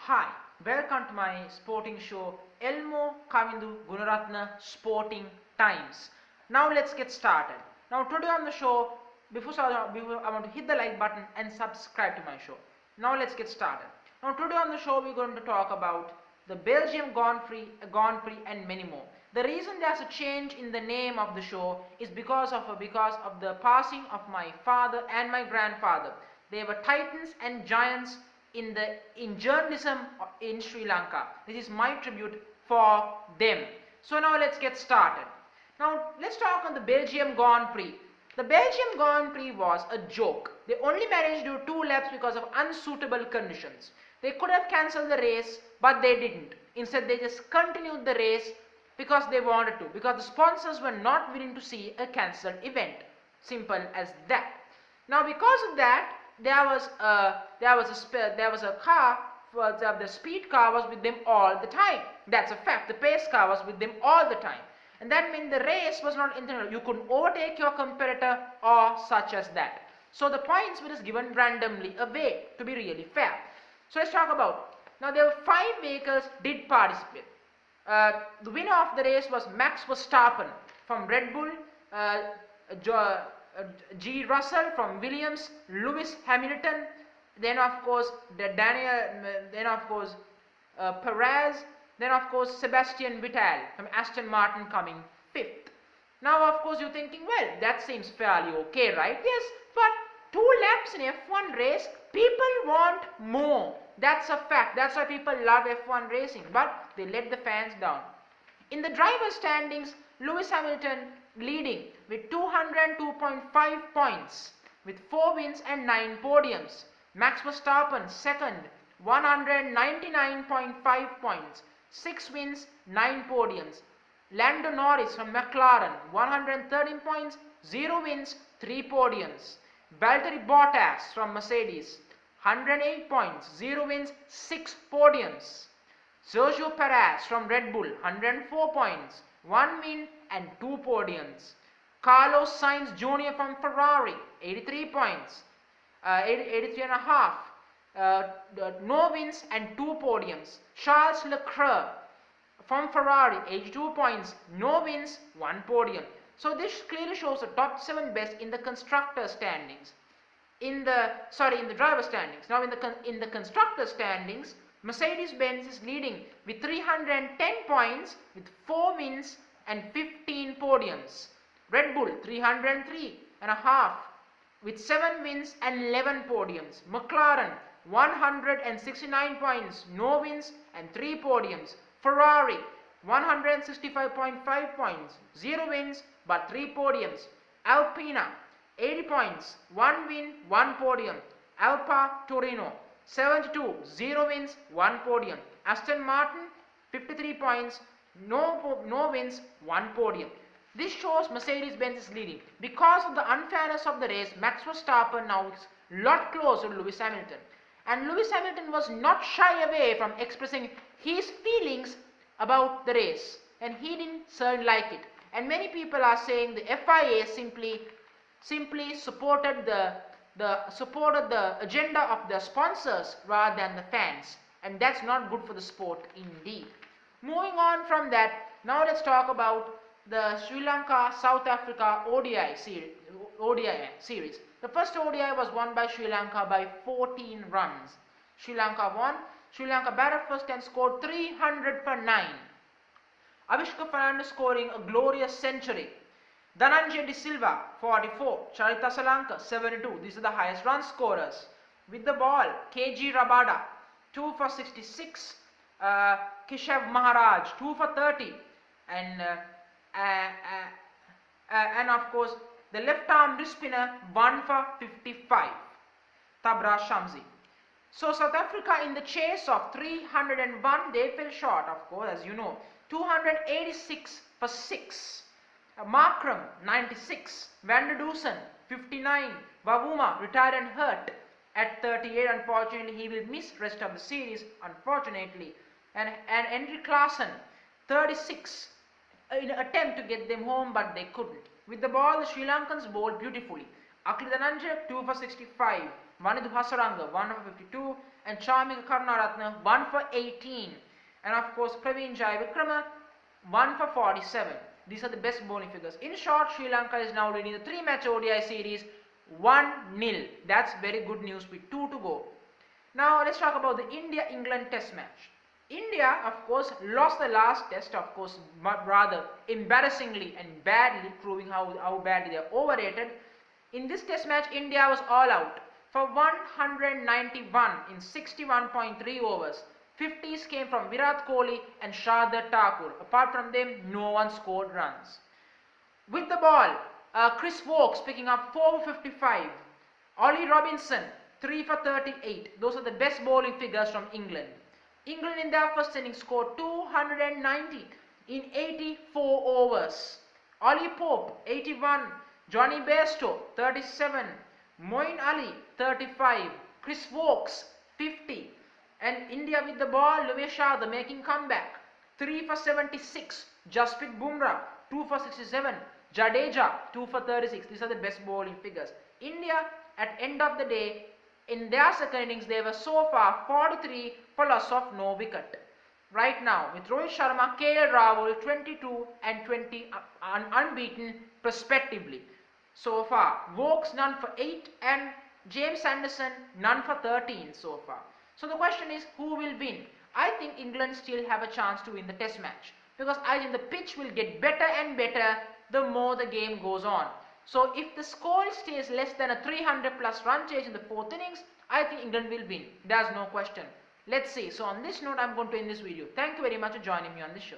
Hi, welcome to my sporting show Elmo, Kavindu, gooneratne Sporting Times. Now let's get started. Now today on the show, before I want to hit the like button and subscribe to my show. Now let's get started. Now today on the show we're going to talk about the Belgium Grand Prix and many more. The reason there's a change in the name of the show is because of the passing of my father and my grandfather. They were titans and giants in journalism in Sri Lanka. This is my tribute for them. So now let's get started. Now let's talk on the Belgium Grand Prix. The Belgium Grand Prix was a joke. They only managed to do 2 laps because of unsuitable conditions. They could have cancelled the race, but they didn't. Instead, they just continued the race because they wanted to, because the sponsors were not willing to see a cancelled event. Simple as that. Now because of that, there was a car. The speed car was with them all the time. That's a fact. The pace car was with them all the time, and that meant the race was not intended. You couldn't overtake your competitor or such as that. So the points were just given randomly away, to be really fair. So let's talk about. Now there were 5 vehicles did participate. The winner of the race was Max Verstappen from Red Bull. G. Russell from Williams, Lewis Hamilton, then of course Perez, then of course Sebastian Vettel from Aston Martin coming 5th. Now of course you're thinking, well, that seems fairly okay, right? Yes, but 2 laps in F1 race, people want more. That's a fact. That's why people love F1 racing, but they let the fans down. In the driver standings, Lewis Hamilton leading with 202.5 points with 4 wins and 9 podiums. Max Verstappen second, 199.5 points, 6 wins, 9 podiums. Lando Norris from McLaren, 113 points, 0 wins, 3 podiums. Valtteri Bottas from Mercedes, 108 points, 0 wins, 6 podiums. Sergio Perez from Red Bull, 104 points, 1 win and 2 podiums. Carlos Sainz Jr. from Ferrari, 83 points, 83 and a half, no wins and 2 podiums. Charles Leclerc from Ferrari, 82 points, no wins, 1 podium. So this clearly shows the top 7 best in the constructor standings. In the driver standings. Now in the constructor standings, Mercedes-Benz is leading with 310 points with 4 wins and 15 podiums. Red Bull 303 and a half with 7 wins and 11 podiums. McLaren 169 points, no wins and 3 podiums. Ferrari 165.5 points, 0 wins but 3 podiums. Alpina 80 points, 1 win, 1 podium. Alfa Torino 72, 0 wins, 1 podium. Aston Martin 53 points, no wins, 1 podium. This shows Mercedes-Benz is leading. Because of the unfairness of the race, Max Verstappen now is a lot closer to Lewis Hamilton. And Lewis Hamilton was not shy away from expressing his feelings about the race. And he didn't certainly like it. And many people are saying the FIA simply supported the agenda of the sponsors rather than the fans, and that's not good for the sport indeed. Moving on from that, now let's talk about the Sri Lanka South Africa ODI series. The first ODI was won by Sri Lanka by 14 runs. Sri Lanka won. Sri Lanka batted first and scored 300 for 9. Avishka Fernandez scoring a glorious century. Dhananjay De Silva 44, Charita Salanka 72. These are the highest run scorers. With the ball, KG Rabada 2 for 66, Keshav Maharaj 2 for 30, and of course the left arm wrist spinner 1 for 55, Tabra Shamsi. So South Africa in the chase of 301, they fell short, of course, as you know. 286 for 6. Markram 96, Van der Dusen 59, Wavuma retired and hurt at 38. Unfortunately, he will miss rest of the series, unfortunately. And Henry Klaasen 36 in an attempt to get them home, but they couldn't. With the ball, the Sri Lankans bowled beautifully. Akli Dhananjay 2 for 65, Vanidhu Hasaranga 1 for 52, and Chamika Karunaratne 1 for 18. And of course, Praveen Jai Vikrama 1 for 47. These are the best bowling figures. In short, Sri Lanka is now leading the 3-match ODI series 1-0. That's very good news with 2 to go. Now let's talk about the India-England test match. India, of course, lost the last test, of course, rather embarrassingly and badly, proving how badly they are overrated. In this test match, India was all out for 191 in 61.3 overs. 50s came from Virat Kohli and Shardul Thakur. Apart from them, no one scored runs. With the ball, Chris Wokes picking up 4 for 55. Ollie Robinson 3 for 38. Those are the best bowling figures from England. England in their first innings scored 290 in 84 overs. Ollie Pope 81. Johnny Bairstow 37. Moeen Ali 35. Chris Wokes 50. And India with the ball, Louis Yadav making comeback 3 for 76. Jasprit Bumrah 2 for 67. Jadeja 2 for 36. These are the best bowling figures. India at end of the day, in their second innings, they were so far 43 for loss of no wicket. Right now, with Rohit Sharma, KL Rahul 22 and 20 unbeaten respectively. So far, Wokes none for 8 and James Anderson none for 13 so far. So the question is, who will win? I think England still have a chance to win the test match, because I think the pitch will get better and better the more the game goes on. So if the score stays less than a 300 plus run chase in the 4th innings, I think England will win. There's no question. Let's see. So on this note, I'm going to end this video. Thank you very much for joining me on this show.